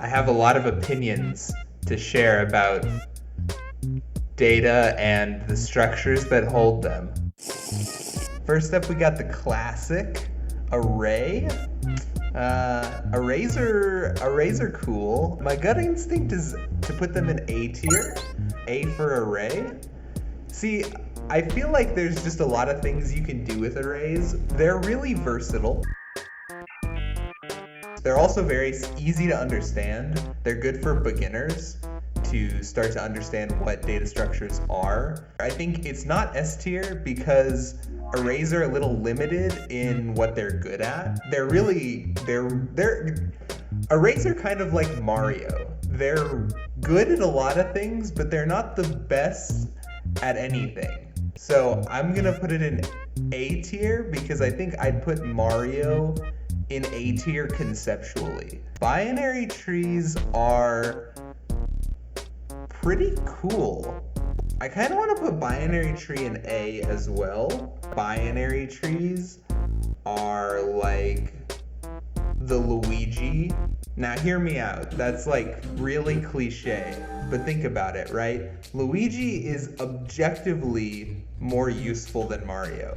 I have a lot of opinions to share about data and the structures that hold them. First up, we got the classic array. Arrays are cool. My gut instinct is to put them in A tier. A for array. See, I feel like there's just a lot of things you can do with arrays. They're really versatile. They're also very easy to understand. They're good for beginners to start to understand what data structures are. I think it's not S tier because arrays are a little limited in what they're good at. Arrays are kind of like Mario. They're good at a lot of things, but they're not the best at anything. So I'm gonna put it in A tier because I think I'd put Mario in A tier conceptually. Binary trees are pretty cool. I kind of want to put binary tree in A as well. Binary trees are like the Luigi. Now hear me out. That's like really cliche, but think about it, right? Luigi is objectively more useful than Mario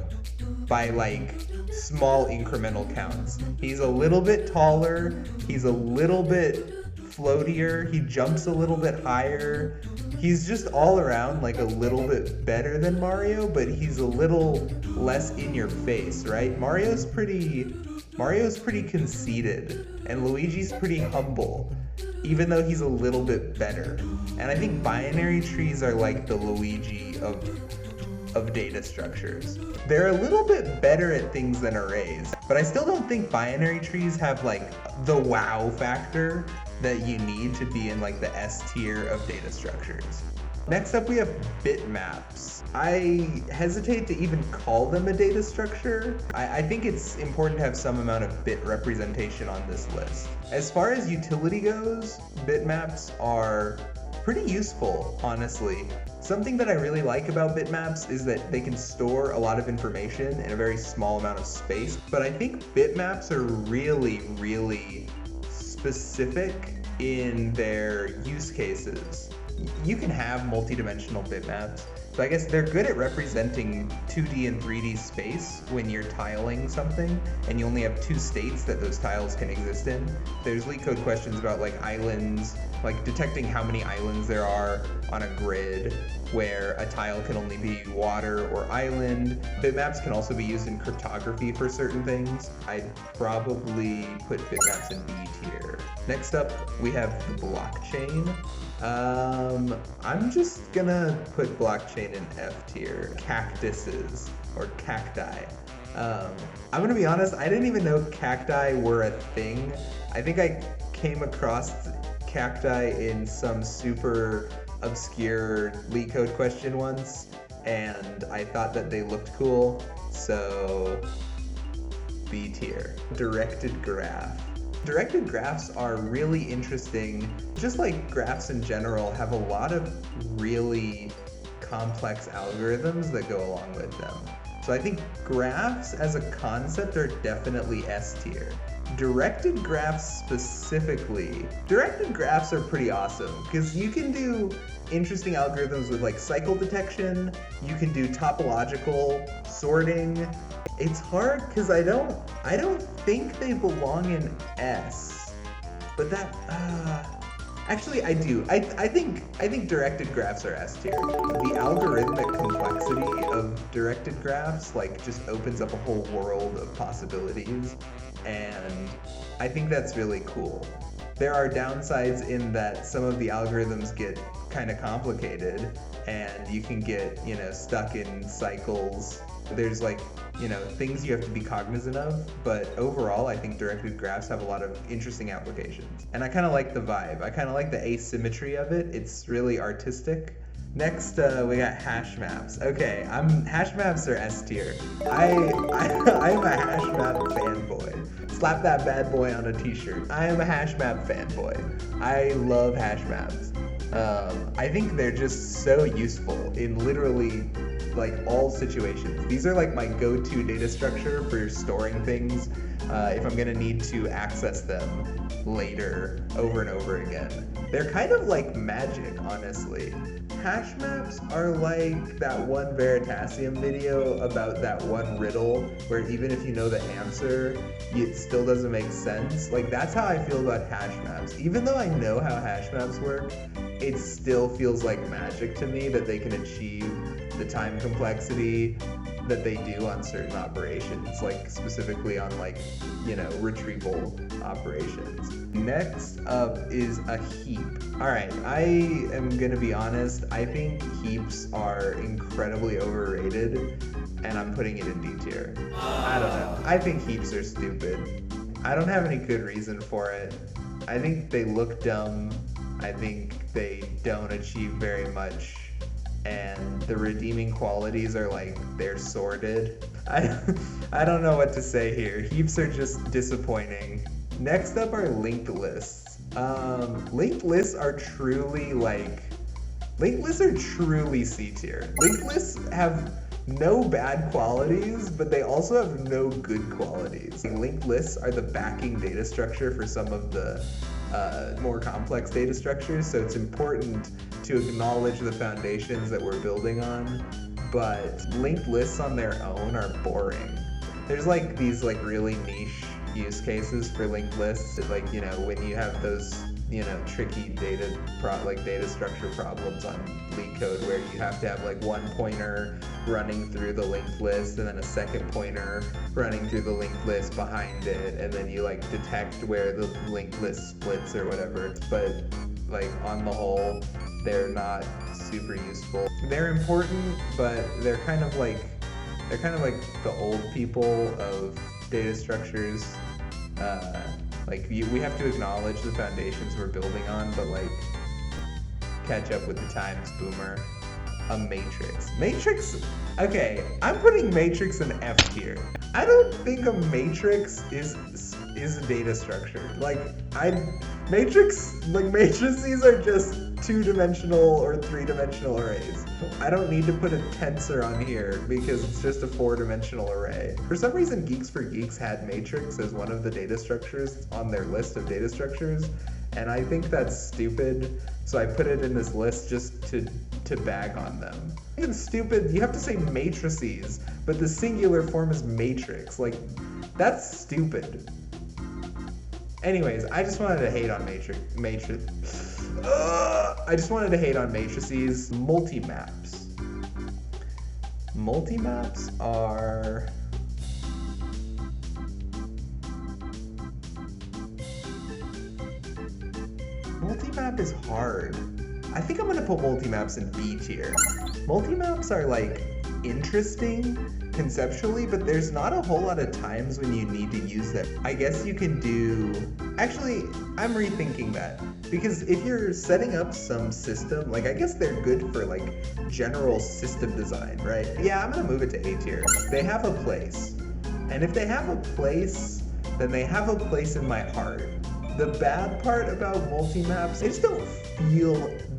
by like small incremental counts. He's a little bit taller, he's a little bit floatier, he jumps a little bit higher. He's just all around like a little bit better than Mario, but he's a little less in your face, right? Mario's pretty conceited, and Luigi's pretty humble, even though he's a little bit better. And I think binary trees are like the Luigi of data structures. They're a little bit better at things than arrays, but I still don't think binary trees have like the wow factor that you need to be in like the S tier of data structures. Next up, we have bitmaps. I hesitate to even call them a data structure. I think it's important to have some amount of bit representation on this list. As far as utility goes, bitmaps are pretty useful, honestly. Something that I really like about bitmaps is that they can store a lot of information in a very small amount of space, but I think bitmaps are really, really specific in their use cases. You can have multi-dimensional bitmaps, so I guess they're good at representing 2D and 3D space when you're tiling something and you only have two states that those tiles can exist in. There's LeetCode questions about like islands, like detecting how many islands there are on a grid where a tile can only be water or island. Bitmaps can also be used in cryptography for certain things. I'd probably put bitmaps in B tier. Next up, we have the blockchain. I'm just gonna put blockchain in F tier. Cactuses, or cacti. I'm gonna be honest, I didn't even know cacti were a thing. I think I came across cacti in some super obscure LeetCode question once, and I thought that they looked cool, so B tier. Directed graph. Directed graphs are really interesting. Just like graphs in general have a lot of really complex algorithms that go along with them. So I think graphs as a concept are definitely S tier. Directed graphs specifically, directed graphs are pretty awesome because you can do interesting algorithms with like cycle detection, you can do topological sorting. It's hard because I don't think they belong in S, but that actually I do. I think directed graphs are S tier. The algorithmic complexity of directed graphs like just opens up a whole world of possibilities, and I think that's really cool. There are downsides in that some of the algorithms get kind of complicated and you can get, stuck in cycles. There's like, things you have to be cognizant of, but overall I think directed graphs have a lot of interesting applications. And I kind of like the vibe. I kind of like the asymmetry of it. It's really artistic. Next, we got hash maps. Okay, hash maps are S tier. I'm a hash map fanboy. Slap that bad boy on a t-shirt. I am a hash map fanboy. I love hash maps. I think they're just so useful in literally like all situations. These are like my go-to data structure for storing things if I'm gonna need to access them later over and over again. They're kind of like magic, honestly. Hash maps are like that one Veritasium video about that one riddle where even if you know the answer, it still doesn't make sense. Like, that's how I feel about hash maps. Even though I know how hash maps work, it still feels like magic to me that they can achieve the time complexity that they do on certain operations, like specifically on, like, you know, retrieval operations. Next up is a heap. All right, I am gonna be honest, I think heaps are incredibly overrated, and I'm putting it in D tier. I don't know, I think heaps are stupid. I don't have any good reason for it. I think they look dumb. I think they don't achieve very much, and the redeeming qualities are like, they're sorted. I don't know what to say here. Heaps are just disappointing. Next up are linked lists. Linked lists are truly C tier. Linked lists have no bad qualities, but they also have no good qualities. Linked lists are the backing data structure for some of the more complex data structures, so it's important to acknowledge the foundations that we're building on, but linked lists on their own are boring. There's like these like really niche use cases for linked lists, like, you know, when you have those, you know, tricky data structure problems on LeetCode where you have to have like one pointer running through the linked list and then a second pointer running through the linked list behind it, and then you like detect where the linked list splits or whatever. But like on the whole, they're not super useful. They're important, but they're kind of like the old people of data structures. We have to acknowledge the foundations we're building on, but like catch up with the times, boomer. A matrix. Okay, I'm putting matrix in F tier. I don't think a matrix is a data structure. Matrices are just 2-dimensional or 3-dimensional arrays. I don't need to put a tensor on here because it's just a 4-dimensional array. For some reason, Geeks for Geeks had matrix as one of the data structures on their list of data structures, and I think that's stupid, so I put it in this list just to bag on them. It's stupid, you have to say matrices, but the singular form is matrix. Like, that's stupid. Anyways, I just wanted to hate on I just wanted to hate on matrices. Multi-maps. Multi-maps are... Multi-map is hard. I think I'm gonna put multi-maps in B tier. Multi-maps are like interesting conceptually, but there's not a whole lot of times when you need to use them. I guess you can do... Actually, I'm rethinking that. Because if you're setting up some system, like, I guess they're good for like general system design, right? Yeah, I'm gonna move it to A tier. They have a place. And if they have a place, then they have a place in my heart. The bad part about multi-maps, they just don't feel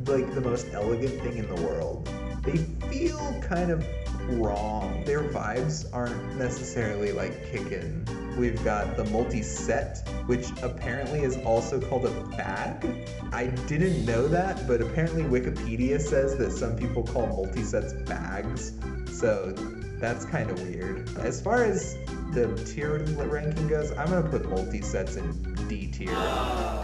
like the most elegant thing in the world. They feel kind of wrong. Their vibes aren't necessarily like kicking. We've got the multi-set, which apparently is also called a bag. I didn't know that, but apparently Wikipedia says that some people call multi-sets bags, so that's kind of weird. As far as the tier ranking goes, I'm gonna put multi-sets in D tier.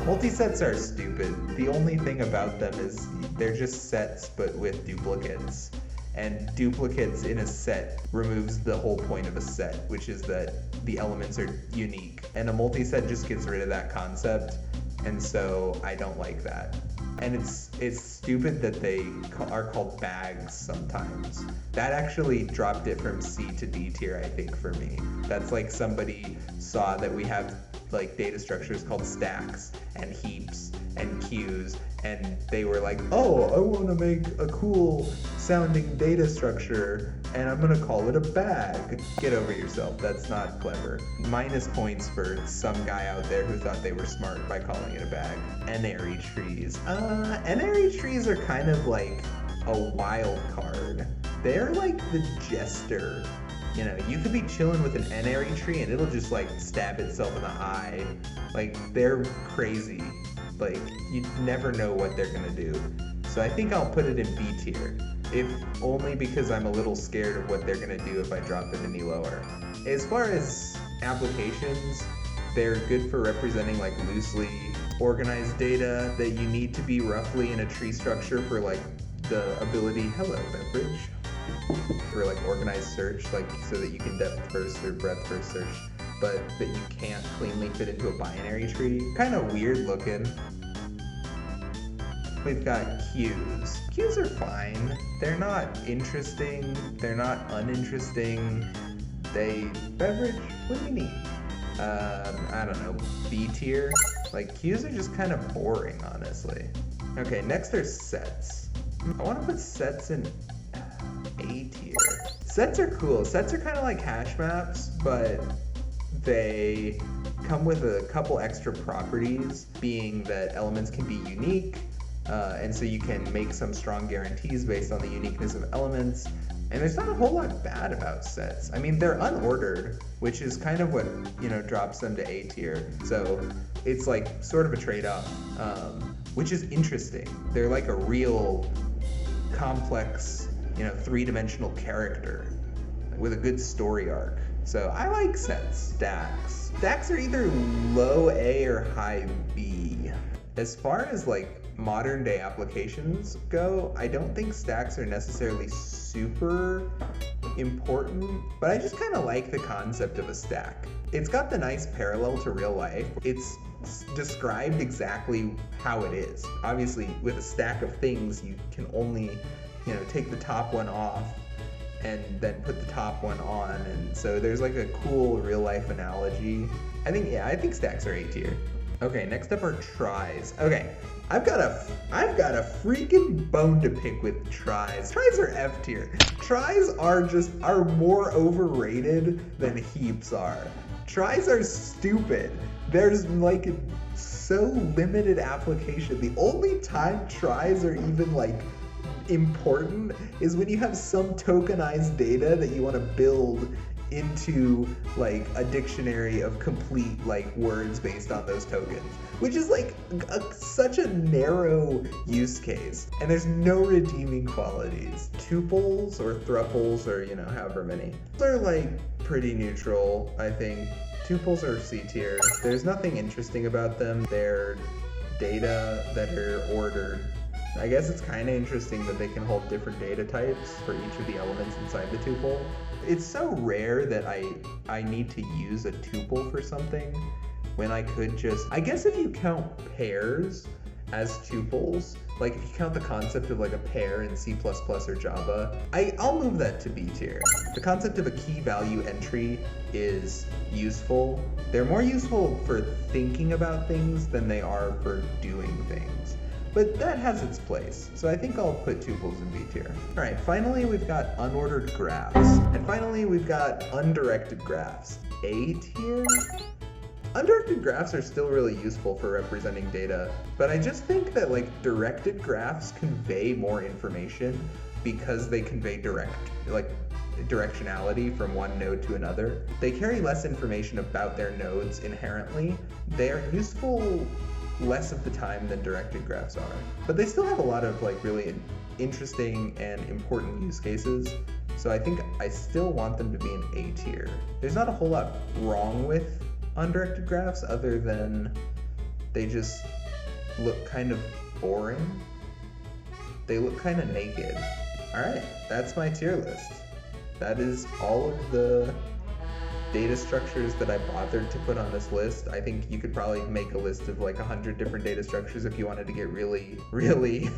Multi-sets are stupid. The only thing about them is they're just sets but with duplicates. And duplicates in a set removes the whole point of a set, which is that the elements are unique. And a multi-set just gets rid of that concept, and so I don't like that. And it's stupid that they are called bags sometimes. That actually dropped it from C to D tier, I think, for me. That's like somebody saw that we have like data structures called stacks and heaps and queues, and they were like, oh, I want to make a cool sounding data structure and I'm gonna call it a bag. Get over yourself, that's not clever. Minus points for some guy out there who thought they were smart by calling it a bag. N-ary trees. N-ary trees are kind of like a wild card. They're like the jester You know, you could be chilling with an n-ary tree and it'll just like stab itself in the eye. Like, they're crazy. Like, you never know what they're gonna do. So I think I'll put it in B tier, if only because I'm a little scared of what they're gonna do if I drop them any lower. As far as applications, they're good for representing like loosely organized data that you need to be roughly in a tree structure for like the ability, hello beverage, for like organized search, like so that you can depth first or breadth first search, but that you can't cleanly fit into a binary tree. Kind of weird looking. We've got queues. Queues are fine. They're not interesting. They're not uninteresting. Beverage? What do you need? I don't know, B tier? Like, queues are just kind of boring, honestly. Okay, next are sets. I want to put sets in A tier. Sets are cool. Sets are kind of like hash maps, but they come with a couple extra properties, being that elements can be unique, and so you can make some strong guarantees based on the uniqueness of elements. And there's not a whole lot bad about sets. I mean, they're unordered, which is kind of what, you know, drops them to A tier. So it's like sort of a trade-off, which is interesting. They're like a real complex, you know, three-dimensional character with a good story arc. So I like sets. Stacks. Stacks are either low A or high B. As far as like modern day applications go, I don't think stacks are necessarily super important, but I just kind of like the concept of a stack. It's got the nice parallel to real life. It's described exactly how it is. Obviously, with a stack of things, you can only, you know, take the top one off and then put the top one on, and so there's like a cool real life analogy. I think stacks are A tier. Okay, next up are tries. Okay, I've got a freaking bone to pick with tries. Tries are F tier. Tries are more overrated than heaps are. Tries are stupid. There's like so limited application. The only time tries are even like important is when you have some tokenized data that you want to build into like a dictionary of complete like words based on those tokens, which is like such a narrow use case, and there's no redeeming qualities. Tuples or thruples, or you know, however many, they're like pretty neutral. I think tuples are C tier. There's nothing interesting about them. They're data that are ordered. I guess it's kind of interesting that they can hold different data types for each of the elements inside the tuple. It's so rare that I need to use a tuple for something when I could just, I guess if you count pairs as tuples, like if you count the concept of like a pair in C++ or Java, I'll move that to B tier. The concept of a key value entry is useful. They're more useful for thinking about things than they are for doing things. But that has its place, so I think I'll put tuples in B tier. All right, finally we've got unordered graphs. And finally we've got undirected graphs. A tier? Undirected graphs are still really useful for representing data, but I just think that like directed graphs convey more information because they convey directionality from one node to another. They carry less information about their nodes inherently. They are useful less of the time than directed graphs are, but they still have a lot of like really interesting and important use cases, so I think I still want them to be in A tier. There's not a whole lot wrong with undirected graphs other than they just look kind of boring. They look kind of naked. All right, that's my tier list. That is all of the data structures that I bothered to put on this list. I think you could probably make a list of like 100 different data structures if you wanted to get really, really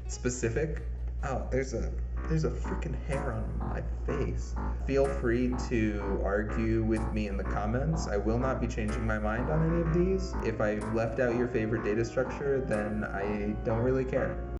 specific. Oh, there's a freaking hair on my face. Feel free to argue with me in the comments. I will not be changing my mind on any of these. If I left out your favorite data structure, then I don't really care.